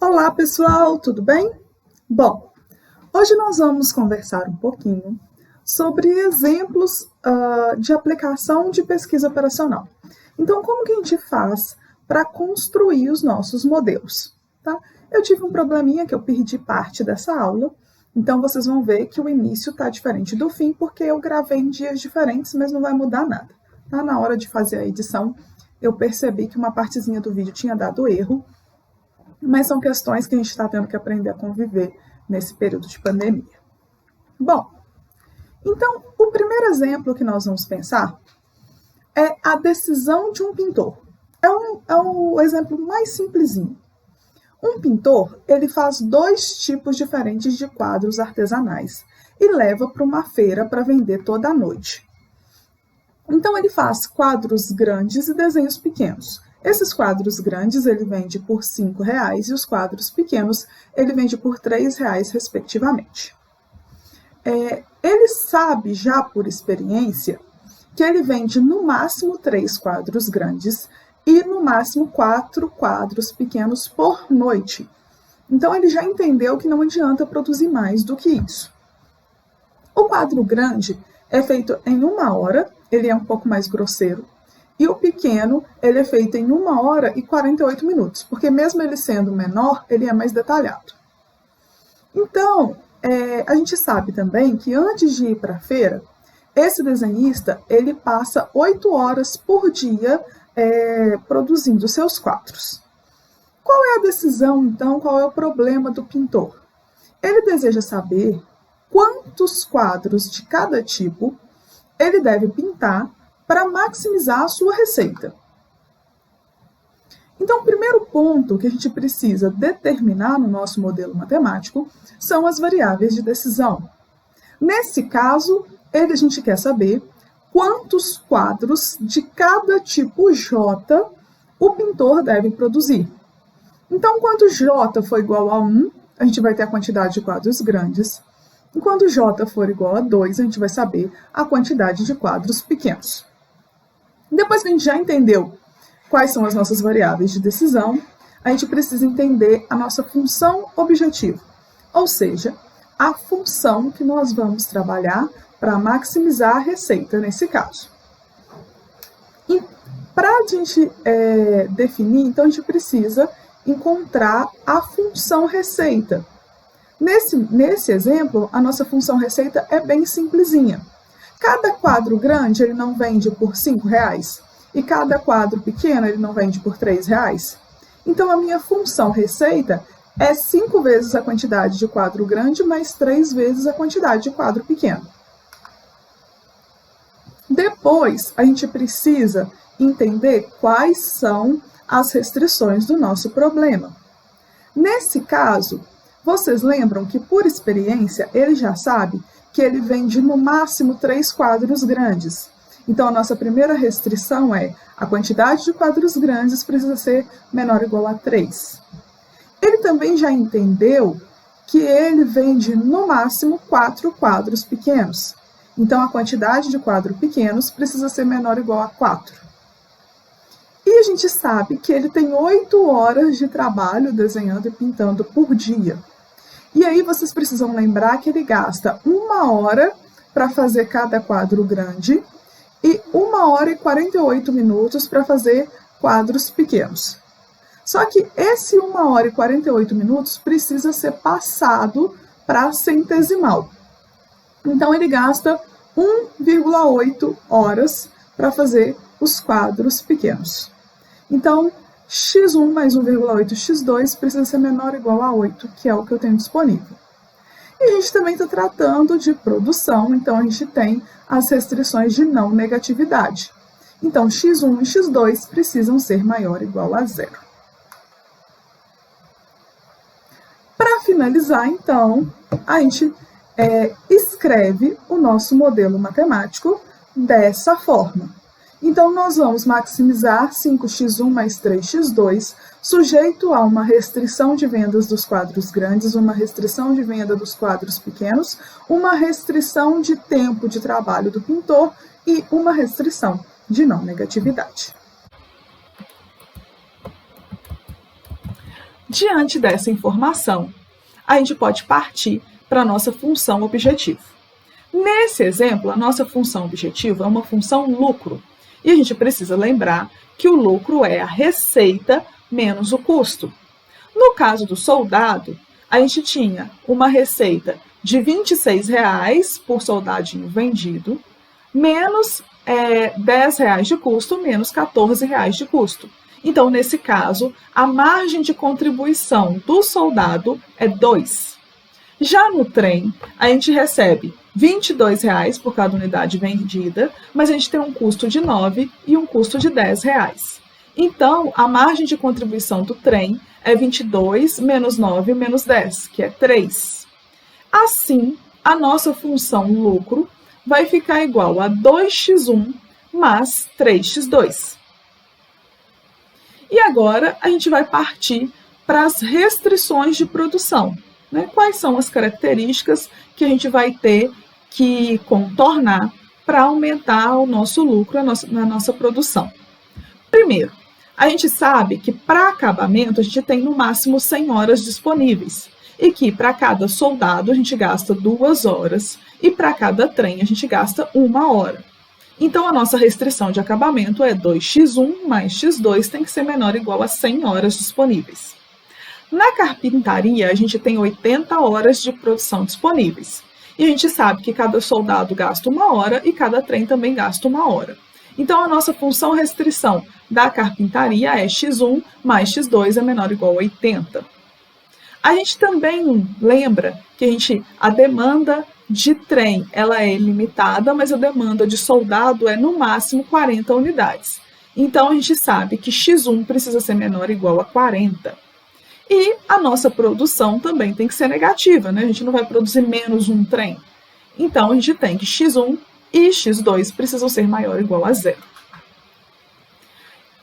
Olá pessoal, tudo bem? Bom, hoje nós vamos conversar um pouquinho sobre exemplos de aplicação de pesquisa operacional. Então, como que a gente faz para construir os nossos modelos? Tá? Eu tive um probleminha que eu perdi parte dessa aula, então vocês vão ver que o início está diferente do fim, porque eu gravei em dias diferentes, mas não vai mudar nada. Tá? Na hora de fazer a edição, eu percebi que uma partezinha do vídeo tinha dado erro, mas são questões que a gente está tendo que aprender a conviver nesse período de pandemia. Bom, então, o primeiro exemplo que nós vamos pensar é a decisão de um pintor. É o exemplo mais simplesinho. Um pintor, ele faz dois tipos diferentes de quadros artesanais e leva para uma feira para vender toda a noite. Então, ele faz quadros grandes e desenhos pequenos. Esses quadros grandes ele vende por R$ 5,00 e os quadros pequenos ele vende por R$ 3,00, respectivamente. Ele sabe já por experiência que ele vende no máximo 3 quadros grandes e no máximo 4 quadros pequenos por noite. Então ele já entendeu que não adianta produzir mais do que isso. O quadro grande é feito em 1 hora, ele é um pouco mais grosseiro. E o pequeno, ele é feito em 1 hora e 48 minutos, porque mesmo ele sendo menor, ele é mais detalhado. Então, a gente sabe também que antes de ir para a feira, esse desenhista, ele passa 8 horas por dia produzindo seus quadros. Qual é a decisão, então, qual é o problema do pintor? Ele deseja saber quantos quadros de cada tipo ele deve pintar para maximizar a sua receita. Então, o primeiro ponto que a gente precisa determinar no nosso modelo matemático são as variáveis de decisão. Nesse caso, a gente quer saber quantos quadros de cada tipo J o pintor deve produzir. Então, quando J for igual a 1, a gente vai ter a quantidade de quadros grandes. E quando J for igual a 2, a gente vai saber a quantidade de quadros pequenos. Depois que a gente já entendeu quais são as nossas variáveis de decisão, a gente precisa entender a nossa função objetivo, ou seja, a função que nós vamos trabalhar para maximizar a receita nesse caso. E para a gente definir, então a gente precisa encontrar a função receita. Nesse exemplo, a nossa função receita é bem simplesinha. Cada quadro grande ele não vende por R$ 5,00 e cada quadro pequeno ele não vende por R$ 3,00. Então, a minha função receita é 5 vezes a quantidade de quadro grande mais 3 vezes a quantidade de quadro pequeno. Depois, a gente precisa entender quais são as restrições do nosso problema. Nesse caso, vocês lembram que, por experiência, ele já sabe que ele vende no máximo 3 quadros grandes. Então, a nossa primeira restrição é a quantidade de quadros grandes precisa ser menor ou igual a 3. Ele também já entendeu que ele vende no máximo 4 quadros pequenos. Então, a quantidade de quadros pequenos precisa ser menor ou igual a 4. E a gente sabe que ele tem 8 horas de trabalho desenhando e pintando por dia. E aí vocês precisam lembrar que ele gasta 1 hora para fazer cada quadro grande e 1 hora e 48 minutos para fazer quadros pequenos. Só que esse 1 hora e 48 minutos precisa ser passado para centesimal. Então ele gasta 1,8 horas para fazer os quadros pequenos. Então, x1 mais 1,8 x2 precisa ser menor ou igual a 8, que é o que eu tenho disponível. E a gente também está tratando de produção, então a gente tem as restrições de não negatividade. Então, x1 e x2 precisam ser maior ou igual a 0. Para finalizar, então, a gente escreve o nosso modelo matemático dessa forma. Então, nós vamos maximizar 5x1 mais 3x2, sujeito a uma restrição de vendas dos quadros grandes, uma restrição de venda dos quadros pequenos, uma restrição de tempo de trabalho do pintor e uma restrição de não negatividade. Diante dessa informação, a gente pode partir para a nossa função objetivo. Nesse exemplo, a nossa função objetivo é uma função lucro. E a gente precisa lembrar que o lucro é a receita menos o custo. No caso do soldado, a gente tinha uma receita de R$ 26,00 por soldadinho vendido, menos R$ 10,00 de custo, menos R$ 14,00 de custo. Então, nesse caso, a margem de contribuição do soldado é 2. Já no trem, a gente recebe R$ 22,00 por cada unidade vendida, mas a gente tem um custo de 9 e um custo de R$ 10,00. Então, a margem de contribuição do trem é 22 menos 9 menos 10, que é 3. Assim, a nossa função lucro vai ficar igual a 2x1 mais 3x2. E agora a gente vai partir para as restrições de produção. Né? Quais são as características que a gente vai ter que contornar para aumentar o nosso lucro na nossa produção? Primeiro, a gente sabe que para acabamento a gente tem no máximo 100 horas disponíveis e que para cada soldado a gente gasta 2 horas e para cada trem a gente gasta 1 hora. Então, a nossa restrição de acabamento é 2x1 mais x2 tem que ser menor ou igual a 100 horas disponíveis. Na carpintaria, a gente tem 80 horas de produção disponíveis. E a gente sabe que cada soldado gasta 1 hora e cada trem também gasta 1 hora. Então, a nossa função restrição da carpintaria é x1 mais x2 é menor ou igual a 80. A gente também lembra que a demanda de trem ela é limitada, mas a demanda de soldado é no máximo 40 unidades. Então, a gente sabe que x1 precisa ser menor ou igual a 40. E a nossa produção também tem que ser negativa, né? A gente não vai produzir menos um trem. Então, a gente tem que x1 e x2 precisam ser maior ou igual a 0.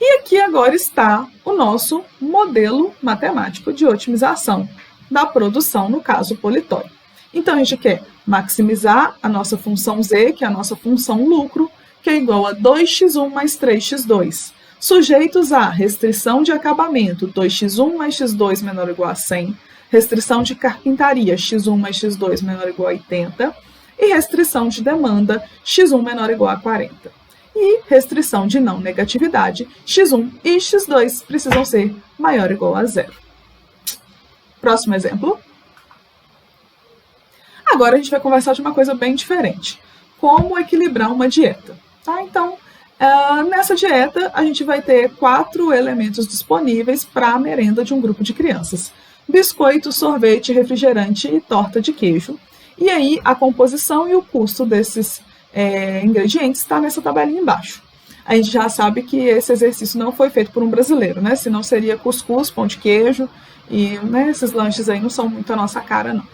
E aqui agora está o nosso modelo matemático de otimização da produção, no caso politório. Então, a gente quer maximizar a nossa função z, que é a nossa função lucro, que é igual a 2x1 mais 3x2, sujeitos à restrição de acabamento, 2x1 mais x2 menor ou igual a 100, restrição de carpintaria, x1 mais x2 menor ou igual a 80, e restrição de demanda, x1 menor ou igual a 40. E restrição de não negatividade, x1 e x2 precisam ser maior ou igual a 0. Próximo exemplo. Agora a gente vai conversar de uma coisa bem diferente. Como equilibrar uma dieta. Tá? Então, nessa dieta, a gente vai ter 4 elementos disponíveis para a merenda de um grupo de crianças. Biscoito, sorvete, refrigerante e torta de queijo. E aí, a composição e o custo desses ingredientes está nessa tabelinha embaixo. A gente já sabe que esse exercício não foi feito por um brasileiro, né? Senão seria cuscuz, pão de queijo, e esses lanches aí não são muito a nossa cara, não.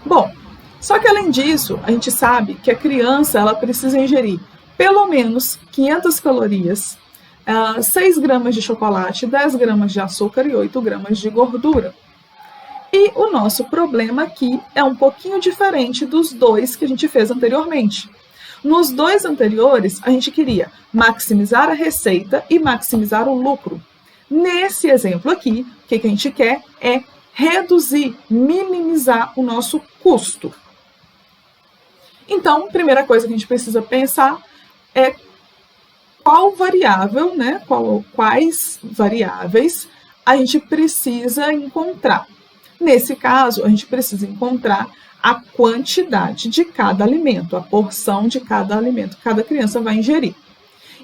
Bom, só que além disso, a gente sabe que a criança ela precisa ingerir pelo menos 500 calorias, 6 gramas de chocolate, 10 gramas de açúcar e 8 gramas de gordura. E o nosso problema aqui é um pouquinho diferente dos 2 que a gente fez anteriormente. Nos 2 anteriores, a gente queria maximizar a receita e maximizar o lucro. Nesse exemplo aqui, o que a gente quer é reduzir, minimizar o nosso custo. Então, a primeira coisa que a gente precisa pensar é qual variável, quais variáveis a gente precisa encontrar. Nesse caso, a gente precisa encontrar a quantidade de cada alimento, a porção de cada alimento que cada criança vai ingerir.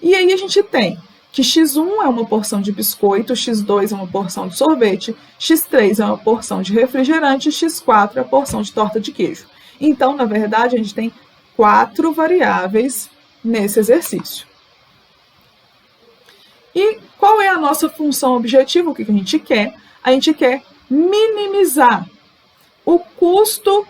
E aí a gente tem que x1 é uma porção de biscoito, x2 é uma porção de sorvete, x3 é uma porção de refrigerante, x4 é a porção de torta de queijo. Então, na verdade, a gente tem 4 variáveis nesse exercício. E qual é a nossa função objetiva? O que a gente quer? A gente quer minimizar o custo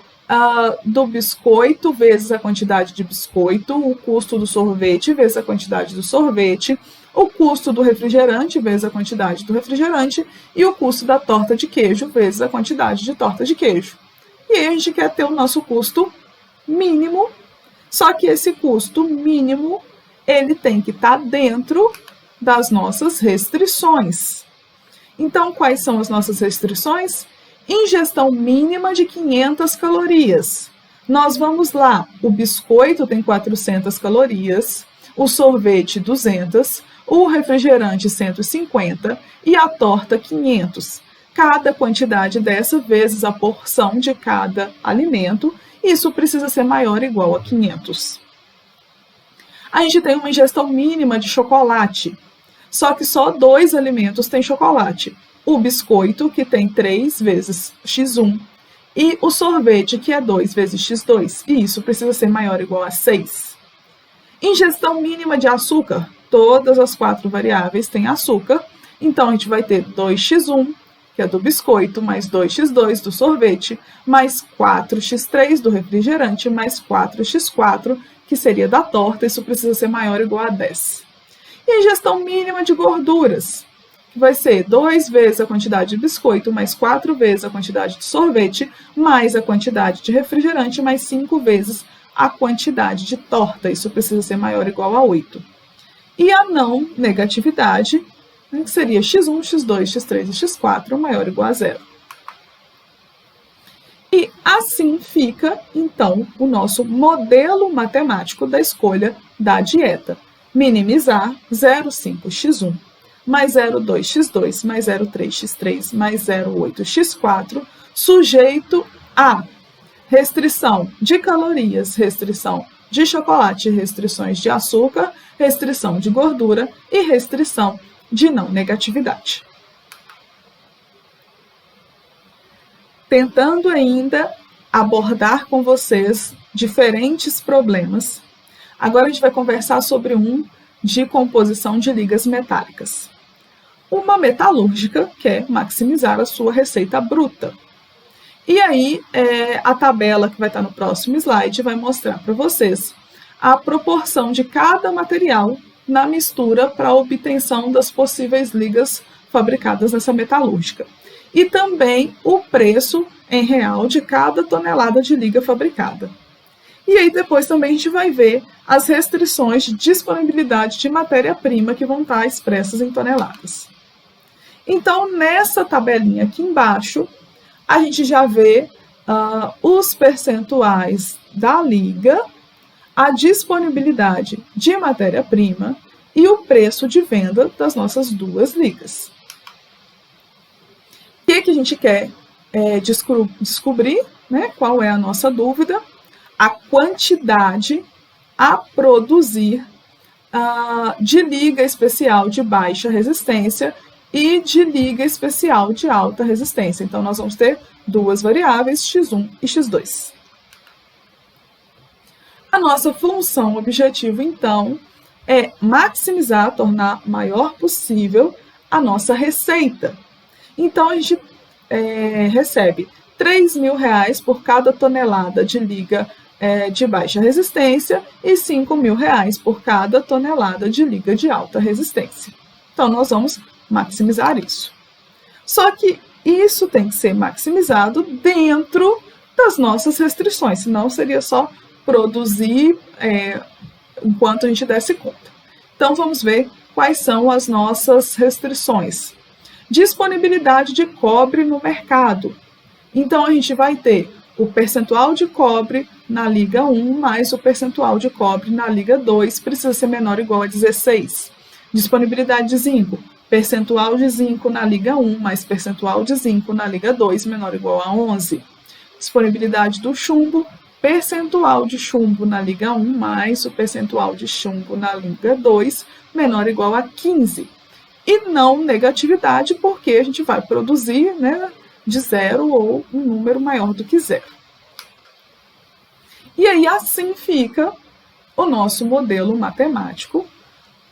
do biscoito vezes a quantidade de biscoito, o custo do sorvete vezes a quantidade do sorvete, o custo do refrigerante vezes a quantidade do refrigerante e o custo da torta de queijo vezes a quantidade de torta de queijo. E aí a gente quer ter o nosso custo mínimo, só que esse custo mínimo ele tem que estar dentro das nossas restrições. Então, quais são as nossas restrições? Ingestão mínima de 500 calorias. Nós vamos lá, o biscoito tem 400 calorias, o sorvete 200, o refrigerante 150 e a torta 500. Cada quantidade dessa vezes a porção de cada alimento, isso precisa ser maior ou igual a 500. A gente tem uma ingestão mínima de chocolate, só que só 2 alimentos têm chocolate. O biscoito, que tem 3 vezes x1, e o sorvete, que é 2 vezes x2, e isso precisa ser maior ou igual a 6. Ingestão mínima de açúcar, todas as 4 variáveis têm açúcar, então a gente vai ter 2x1, que é do biscoito, mais 2x2 do sorvete, mais 4x3 do refrigerante, mais 4x4, que seria da torta, isso precisa ser maior ou igual a 10. E a ingestão mínima de gorduras, que vai ser 2 vezes a quantidade de biscoito, mais 4 vezes a quantidade de sorvete, mais a quantidade de refrigerante, mais 5 vezes a quantidade de torta, isso precisa ser maior ou igual a 8. E a não negatividade, que seria x1, x2, x3 e x4 maior ou igual a 0. E assim fica, então, o nosso modelo matemático da escolha da dieta. Minimizar 0,5x1, mais 0,2x2, mais 0,3x3, mais 0,8x4, sujeito a restrição de calorias, restrição de chocolate, restrições de açúcar, restrição de gordura e restrição de não negatividade. Tentando ainda abordar com vocês diferentes problemas, agora a gente vai conversar sobre um de composição de ligas metálicas. Uma metalúrgica quer maximizar a sua receita bruta. E aí, a tabela que vai estar no próximo slide vai mostrar para vocês a proporção de cada material na mistura para a obtenção das possíveis ligas fabricadas nessa metalúrgica. E também o preço em real de cada tonelada de liga fabricada. E aí depois também a gente vai ver as restrições de disponibilidade de matéria-prima que vão estar expressas em toneladas. Então, nessa tabelinha aqui embaixo, a gente já vê os percentuais da liga, a disponibilidade de matéria-prima e o preço de venda das nossas duas ligas. O que a gente quer descobrir, né? Qual é a nossa dúvida? A quantidade a produzir de liga especial de baixa resistência e de liga especial de alta resistência. Então, nós vamos ter duas variáveis, x1 e x2. A nossa função objetivo, então, é maximizar, tornar maior possível a nossa receita. Então, a gente recebe R$3.000 por cada tonelada de liga de baixa resistência e R$5.000 por cada tonelada de liga de alta resistência. Então, nós vamos maximizar isso. Só que isso tem que ser maximizado dentro das nossas restrições, senão seria só produzir enquanto a gente desse conta. Então, vamos ver quais são as nossas restrições. Disponibilidade de cobre no mercado. Então, a gente vai ter o percentual de cobre na liga 1 mais o percentual de cobre na liga 2, precisa ser menor ou igual a 16. Disponibilidade de zinco. Percentual de zinco na liga 1 mais percentual de zinco na liga 2 menor ou igual a 11. Disponibilidade do chumbo. Percentual de chumbo na liga 1 mais o percentual de chumbo na liga 2 menor ou igual a 15. E não negatividade, porque a gente vai produzir, né, de 0 ou um número maior do que 0. E aí assim fica o nosso modelo matemático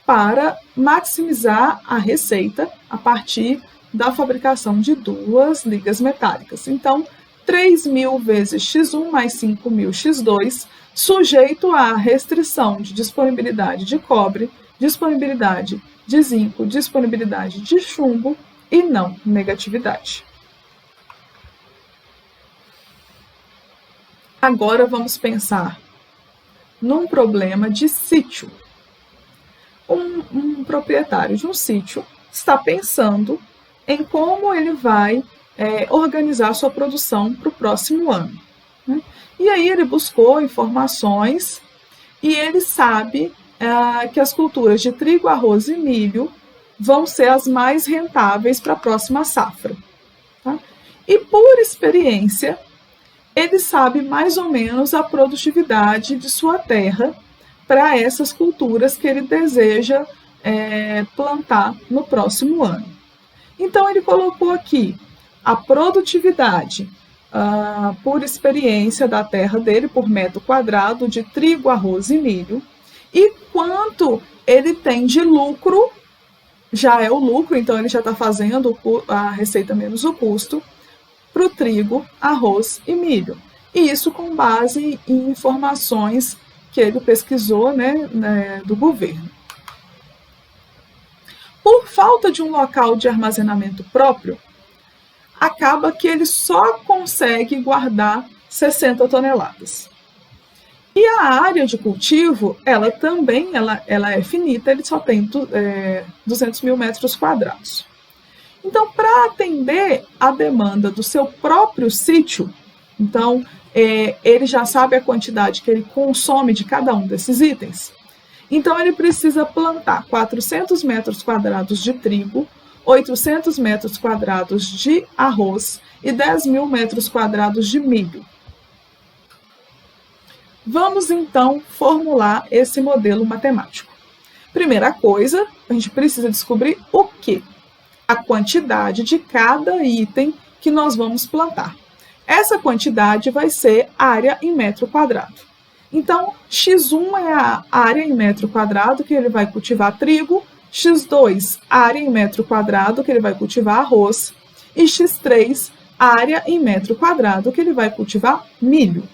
para maximizar a receita a partir da fabricação de duas ligas metálicas. Então, 3.000 vezes x1 mais 5.000 x2, sujeito à restrição de disponibilidade de cobre, disponibilidade de zinco, disponibilidade de chumbo e não negatividade. Agora vamos pensar num problema de sítio. Um proprietário de um sítio está pensando em como ele vai organizar sua produção para o próximo ano, né? E aí ele buscou informações e ele sabe que as culturas de trigo, arroz e milho vão ser as mais rentáveis para a próxima safra, tá? E por experiência, ele sabe mais ou menos a produtividade de sua terra para essas culturas que ele deseja plantar no próximo ano. Então, ele colocou aqui a produtividade por experiência da terra dele, por metro quadrado, de trigo, arroz e milho, e quanto ele tem de lucro, já é o lucro, então ele já está fazendo a receita menos o custo, para o trigo, arroz e milho. E isso com base em informações que ele pesquisou, né, do governo. Por falta de um local de armazenamento próprio, acaba que ele só consegue guardar 60 toneladas. E a área de cultivo, ela também ela é finita, ele só tem 200 mil metros quadrados. Então, para atender a demanda do seu próprio sítio, então, ele já sabe a quantidade que ele consome de cada um desses itens. Então, ele precisa plantar 400 metros quadrados de trigo, 800 metros quadrados de arroz e 10 mil metros quadrados de milho. Vamos, então, formular esse modelo matemático. Primeira coisa, a gente precisa descobrir o quê? A quantidade de cada item que nós vamos plantar. Essa quantidade vai ser área em metro quadrado. Então, x1 é a área em metro quadrado que ele vai cultivar trigo, x2, área em metro quadrado que ele vai cultivar arroz, e x3, área em metro quadrado que ele vai cultivar milho.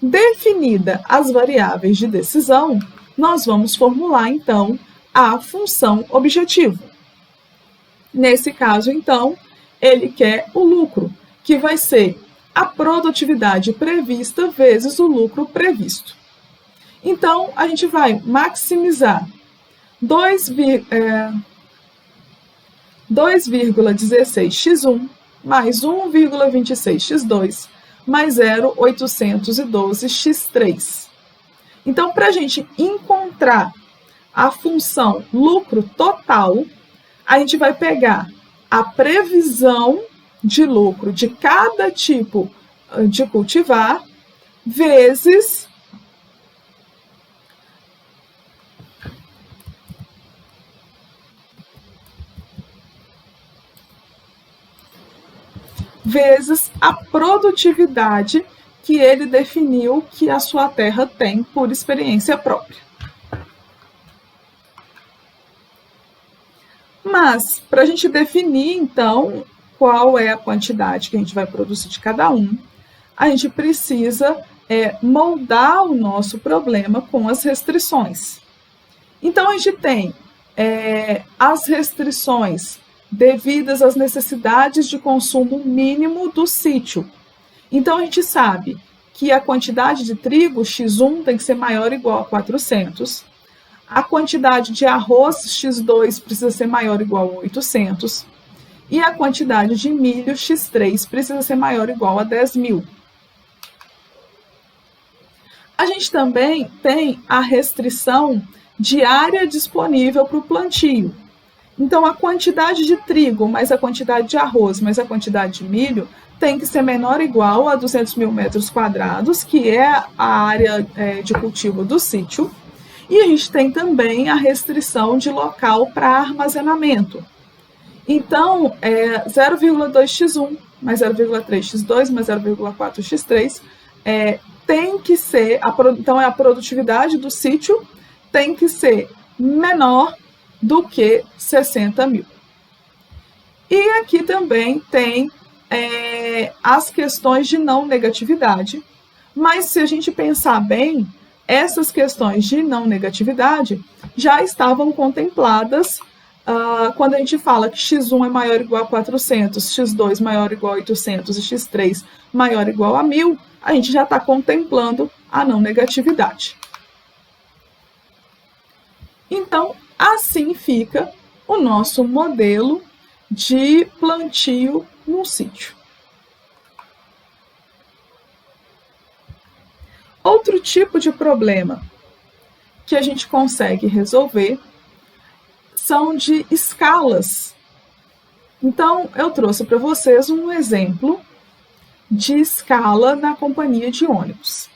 Definida as variáveis de decisão, nós vamos formular, então, a função objetivo. Nesse caso, então, ele quer o lucro, que vai ser a produtividade prevista vezes o lucro previsto. Então, a gente vai maximizar 2,16x1 mais 1,26x2 mais 0,812x3. Então, para a gente encontrar a função lucro total, a gente vai pegar a previsão de lucro de cada tipo de cultivar vezes a produtividade que ele definiu que a sua terra tem por experiência própria. Mas, para a gente definir, então, qual é a quantidade que a gente vai produzir de cada um, a gente precisa moldar o nosso problema com as restrições. Então, a gente tem as restrições devidas às necessidades de consumo mínimo do sítio. Então, a gente sabe que a quantidade de trigo, x1, tem que ser maior ou igual a 400. A quantidade de arroz, x2, precisa ser maior ou igual a 800. E a quantidade de milho, x3, precisa ser maior ou igual a 10 mil. A gente também tem a restrição de área disponível para o plantio. Então, a quantidade de trigo mais a quantidade de arroz mais a quantidade de milho tem que ser menor ou igual a 200 mil metros quadrados, que é a área de cultivo do sítio. E a gente tem também a restrição de local para armazenamento. Então, 0,2x1 mais 0,3x2 mais 0,4x3 tem que ser, então a produtividade do sítio tem que ser menor do que 60 mil. E aqui também tem as questões de não negatividade, mas se a gente pensar bem, essas questões de não negatividade já estavam contempladas quando a gente fala que x1 é maior ou igual a 400, x2 maior ou igual a 800 e x3 maior ou igual a 1000, a gente já está contemplando a não negatividade. Então, assim fica o nosso modelo de plantio num sítio. Outro tipo de problema que a gente consegue resolver são de escalas. Então, eu trouxe para vocês um exemplo de escala na companhia de ônibus.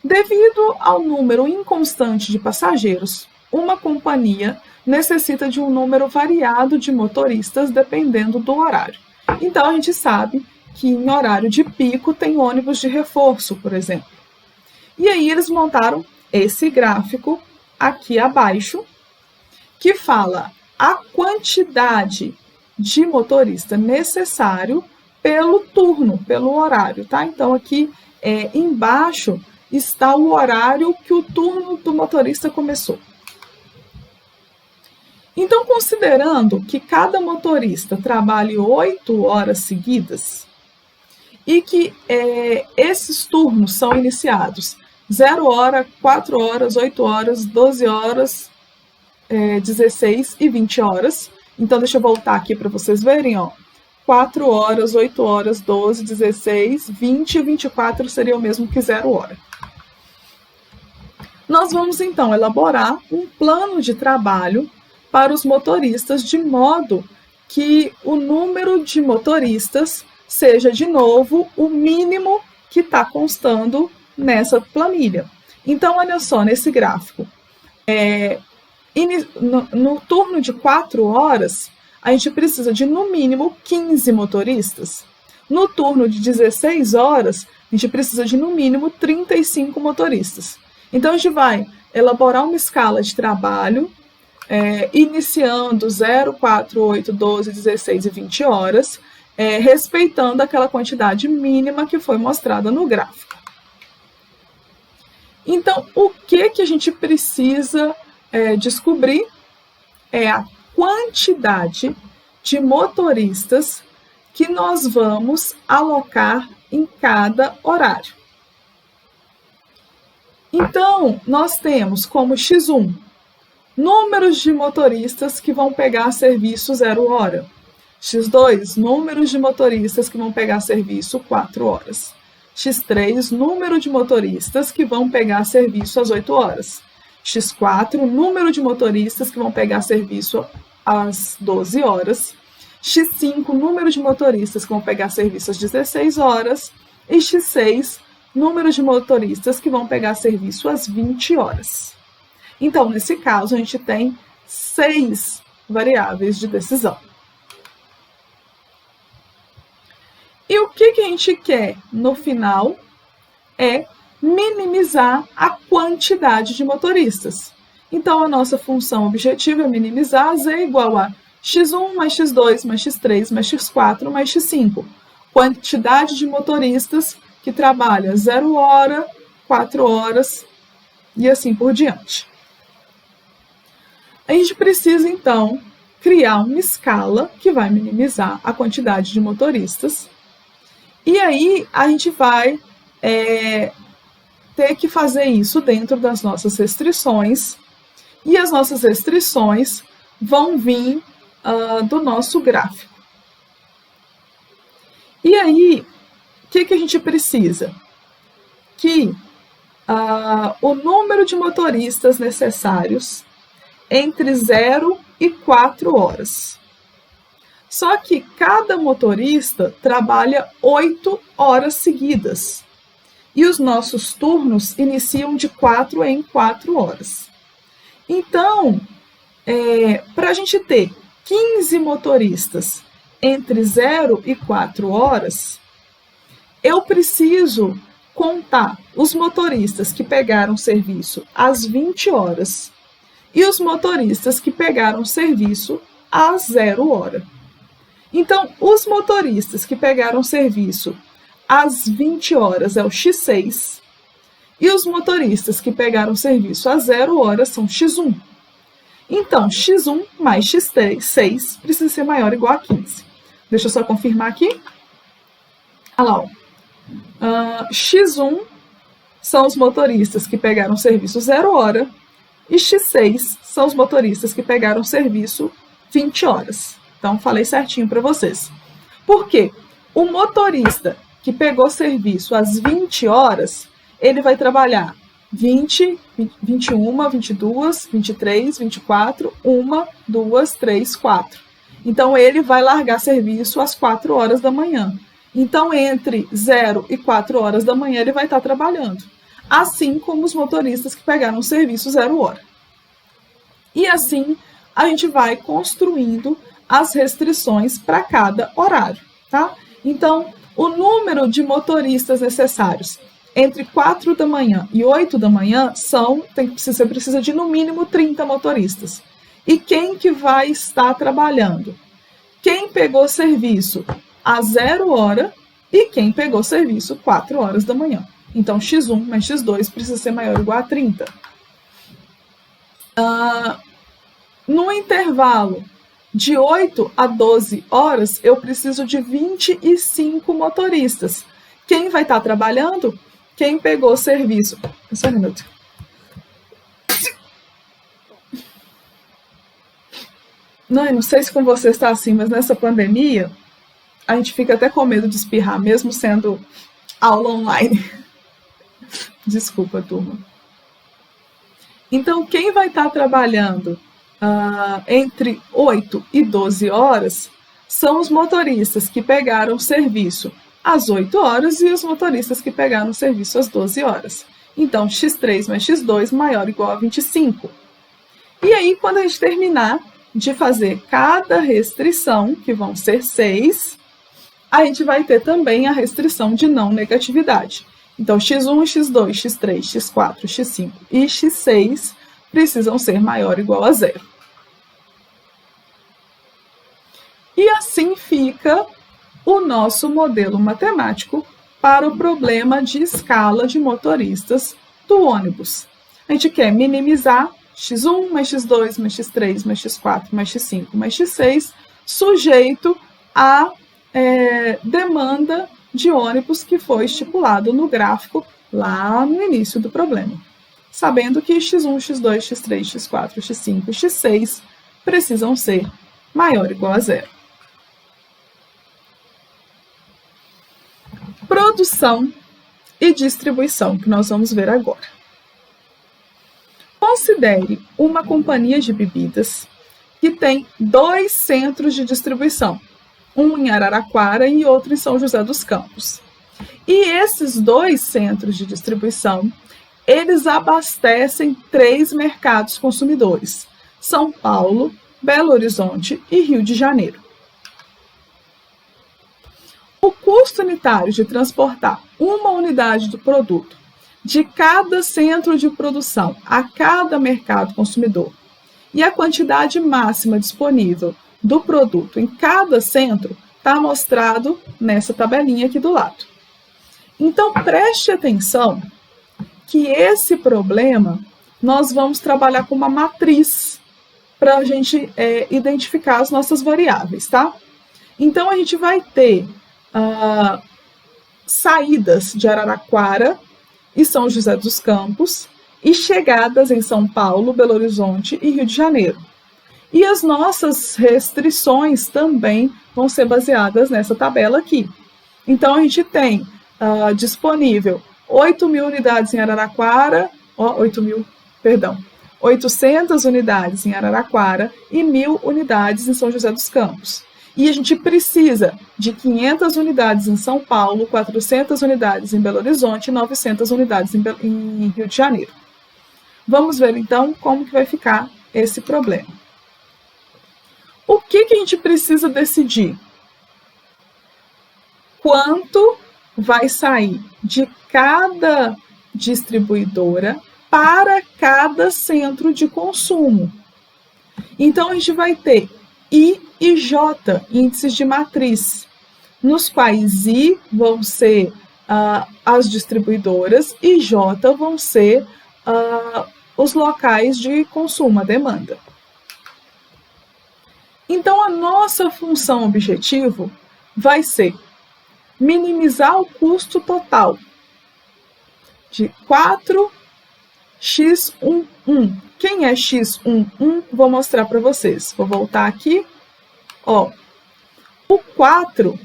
Devido ao número inconstante de passageiros, uma companhia necessita de um número variado de motoristas dependendo do horário. Então, a gente sabe que em horário de pico tem ônibus de reforço, por exemplo. E aí eles montaram esse gráfico aqui abaixo, que fala a quantidade de motorista necessário pelo turno, pelo horário, tá? Então, aqui embaixo está o horário que o turno do motorista começou. Então, considerando que cada motorista trabalhe 8 horas seguidas e que esses turnos são iniciados 0 hora, 4 horas, 8 horas, 12 horas, 16 e 20 horas. Então, deixa eu voltar aqui para vocês verem, ó. 4 horas, 8 horas, 12, 16, 20 e 24 seria o mesmo que 0 hora. Nós vamos, então, elaborar um plano de trabalho para os motoristas, de modo que o número de motoristas seja, de novo, o mínimo que está constando nessa planilha. Então, olha só, nesse gráfico, no turno de 4 horas, a gente precisa de, no mínimo, 15 motoristas. No turno de 16 horas, a gente precisa de, no mínimo, 35 motoristas. Então, a gente vai elaborar uma escala de trabalho, iniciando 0, 4, 8, 12, 16 e 20 horas, respeitando aquela quantidade mínima que foi mostrada no gráfico. Então, o que a gente precisa descobrir é a quantidade de motoristas que nós vamos alocar em cada horário. Então, nós temos como X1 números de motoristas que vão pegar serviço 0 hora. X2, números de motoristas que vão pegar serviço 4 horas. X3, número de motoristas que vão pegar serviço às 8 horas. X4, número de motoristas que vão pegar serviço às 12 horas. X5, número de motoristas que vão pegar serviço às 16 horas. E X6, número de motoristas que vão pegar serviço às 20 horas. Então, nesse caso, a gente tem 6 variáveis de decisão. E o que a gente quer no final é minimizar a quantidade de motoristas. Então, a nossa função objetiva é minimizar Z igual a X1 mais X2 mais X3 mais X4 mais X5. Quantidade de motoristas que trabalha 0 hora, 4 horas e assim por diante. A gente precisa, então, criar uma escala que vai minimizar a quantidade de motoristas. E aí, a gente vai ter que fazer isso dentro das nossas restrições. E as nossas restrições vão vir do nosso gráfico. E aí, o que a gente precisa? Que o número de motoristas necessários entre 0 e 4 horas. Só que cada motorista trabalha 8 horas seguidas. E os nossos turnos iniciam de 4 em 4 horas. Então, para a gente ter 15 motoristas entre 0 e 4 horas, eu preciso contar os motoristas que pegaram serviço às 20 horas e os motoristas que pegaram serviço às 0 hora. Então, os motoristas que pegaram serviço às 20 horas é o X6 e os motoristas que pegaram serviço às 0 horas são X1. Então, X1 mais X6 precisa ser maior ou igual a 15. Deixa eu só confirmar aqui. Olha lá, ó. X1 são os motoristas que pegaram serviço 0 hora e X6 são os motoristas que pegaram serviço 20 horas. Então, falei certinho para vocês. Por quê? O motorista que pegou serviço às 20 horas, ele vai trabalhar 20, 21, 22, 23, 24, 1, 2, 3, 4. Então, ele vai largar serviço às 4 horas da manhã. Então, entre 0 e 4 horas da manhã, ele vai estar trabalhando. Assim como os motoristas que pegaram serviço 0 hora. E assim, a gente vai construindo as restrições para cada horário, tá? Então, o número de motoristas necessários entre 4 da manhã e 8 da manhã você precisa de no mínimo 30 motoristas. E quem que vai estar trabalhando? Quem pegou serviço a 0 hora e quem pegou serviço 4 horas da manhã. Então, x1 mais x2 precisa ser maior ou igual a 30. No intervalo de 8 a 12 horas, eu preciso de 25 motoristas. Quem vai estar trabalhando? Quem pegou serviço. Só um minuto. Não sei se com você está assim, mas nessa pandemia, a gente fica até com medo de espirrar, mesmo sendo aula online. Desculpa, turma. Então, quem vai estar trabalhando entre 8 e 12 horas são os motoristas que pegaram serviço às 8 horas e os motoristas que pegaram serviço às 12 horas. Então, x3 mais x2 maior ou igual a 25. E aí, quando a gente terminar de fazer cada restrição, que vão ser 6, a gente vai ter também a restrição de não negatividade. Então, x1, x2, x3, x4, x5 e x6 precisam ser maior ou igual a 0. E assim fica o nosso modelo matemático para o problema de escala de motoristas do ônibus. A gente quer minimizar x1 mais x2 mais x3 mais x4 mais x5 mais x6 sujeito à demanda de ônibus que foi estipulado no gráfico lá no início do problema. Sabendo que x1, x2, x3, x4, x5 e x6 precisam ser maior ou igual a 0. Produção e distribuição, que nós vamos ver agora. Considere uma companhia de bebidas que tem 2 centros de distribuição, um em Araraquara e outro em São José dos Campos. E esses 2 centros de distribuição, eles abastecem 3 mercados consumidores: São Paulo, Belo Horizonte e Rio de Janeiro. O custo unitário de transportar uma unidade do produto de cada centro de produção a cada mercado consumidor e a quantidade máxima disponível do produto em cada centro está mostrado nessa tabelinha aqui do lado. Então, preste atenção que esse problema nós vamos trabalhar com uma matriz para a gente identificar as nossas variáveis, tá? Então, a gente vai ter saídas de Araraquara e São José dos Campos e chegadas em São Paulo, Belo Horizonte e Rio de Janeiro. E as nossas restrições também vão ser baseadas nessa tabela aqui. Então, a gente tem disponível 8.000 unidades em Araraquara, 800 unidades em Araraquara e 1.000 unidades em São José dos Campos. E a gente precisa de 500 unidades em São Paulo, 400 unidades em Belo Horizonte e 900 unidades em Rio de Janeiro. Vamos ver, então, como que vai ficar esse problema. O que a gente precisa decidir? Quanto vai sair de cada distribuidora para cada centro de consumo? Então, a gente vai ter I e J, índices de matriz, nos quais I vão ser as distribuidoras e J vão ser os locais de consumo, a demanda. Então, a nossa função objetivo vai ser minimizar o custo total de 4x11. Quem é x11? Vou mostrar para vocês. Vou voltar aqui. Ó, o 4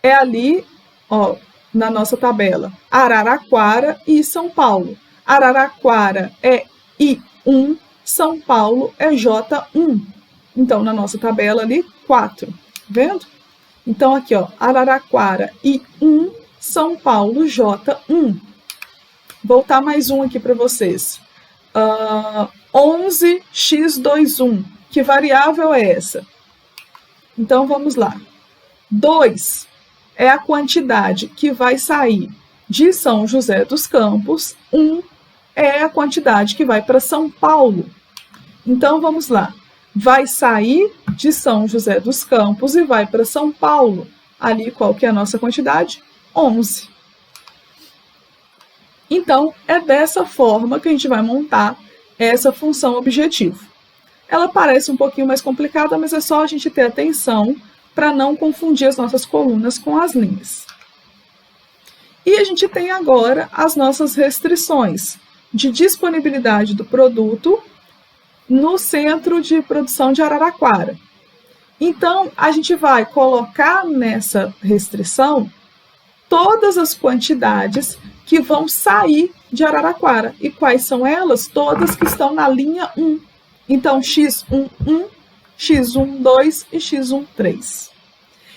é ali, ó, na nossa tabela, Araraquara e São Paulo. Araraquara é I1, São Paulo é J1. Então, na nossa tabela ali, 4. Vendo? Então, aqui, ó, Araraquara I1, São Paulo J1. Voltar mais um aqui para vocês. 11x21. Que variável é essa? Então, vamos lá. 2 é a quantidade que vai sair de São José dos Campos. 1 é a quantidade que vai para São Paulo. Então, vamos lá. Vai sair de São José dos Campos e vai para São Paulo. Ali, qual que é a nossa quantidade? 11. Então, é dessa forma que a gente vai montar essa função objetivo. Ela parece um pouquinho mais complicada, mas é só a gente ter atenção para não confundir as nossas colunas com as linhas. E a gente tem agora as nossas restrições de disponibilidade do produto no centro de produção de Araraquara. Então, a gente vai colocar nessa restrição todas as quantidades que vão sair de Araraquara. E quais são elas? Todas que estão na linha 1. Então, X11, X12 e X13.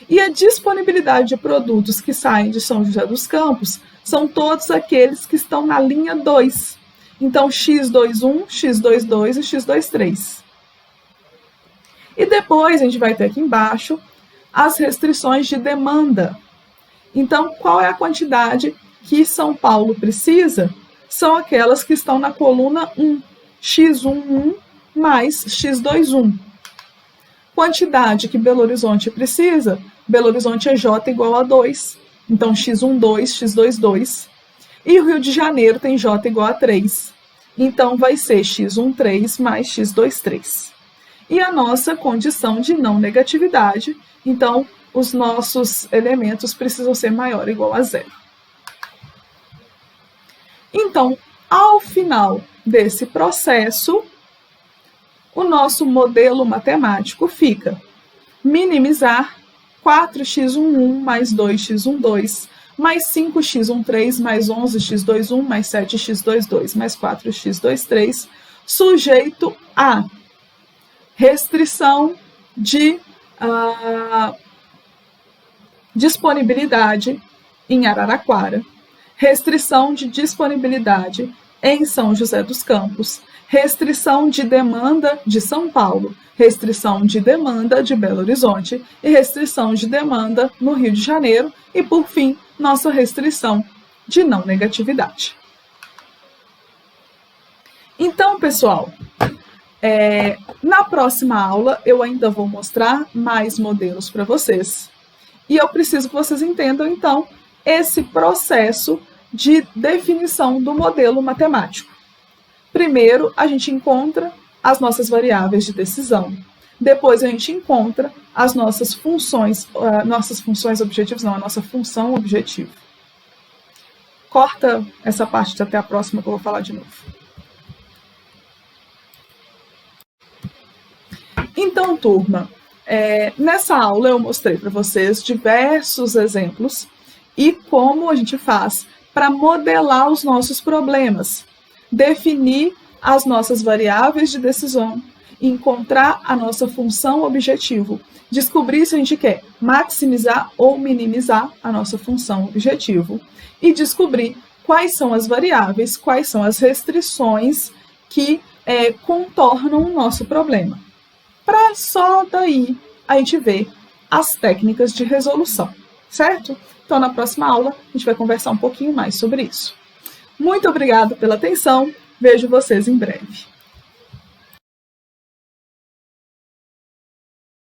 E a disponibilidade de produtos que saem de São José dos Campos são todos aqueles que estão na linha 2. Então, X21, X22 e X23. E depois, a gente vai ter aqui embaixo as restrições de demanda. Então, qual é a quantidade que São Paulo precisa? São aquelas que estão na coluna 1, X11 mais X21. Quantidade que Belo Horizonte precisa? Belo Horizonte é J igual a 2. Então, X12, X22. E o Rio de Janeiro tem J igual a 3. Então, vai ser X13 mais X23. E a nossa condição de não negatividade, então, os nossos elementos precisam ser maior ou igual a 0. Então, ao final desse processo, o nosso modelo matemático fica minimizar 4x11 mais 2x12 mais 5x13 mais 11x21 mais 7x22 mais 4x23 sujeito a restrição de disponibilidade em Araraquara, restrição de disponibilidade em São José dos Campos, restrição de demanda de São Paulo, restrição de demanda de Belo Horizonte e restrição de demanda no Rio de Janeiro e, por fim, nossa restrição de não negatividade. Então, pessoal, na próxima aula eu ainda vou mostrar mais modelos para vocês e eu preciso que vocês entendam, então, esse processo de definição do modelo matemático. Primeiro, a gente encontra as nossas variáveis de decisão. Depois, a gente encontra as nossas funções objetivas, não, a nossa função objetivo. Corta essa parte até a próxima que eu vou falar de novo. Então, turma, nessa aula eu mostrei para vocês diversos exemplos e como a gente faz para modelar os nossos problemas, definir as nossas variáveis de decisão, encontrar a nossa função objetivo, descobrir se a gente quer maximizar ou minimizar a nossa função objetivo e descobrir quais são as variáveis, quais são as restrições que contornam o nosso problema. Para só daí a gente ver as técnicas de resolução, certo? Então, na próxima aula, a gente vai conversar um pouquinho mais sobre isso. Muito obrigada pela atenção, vejo vocês em breve.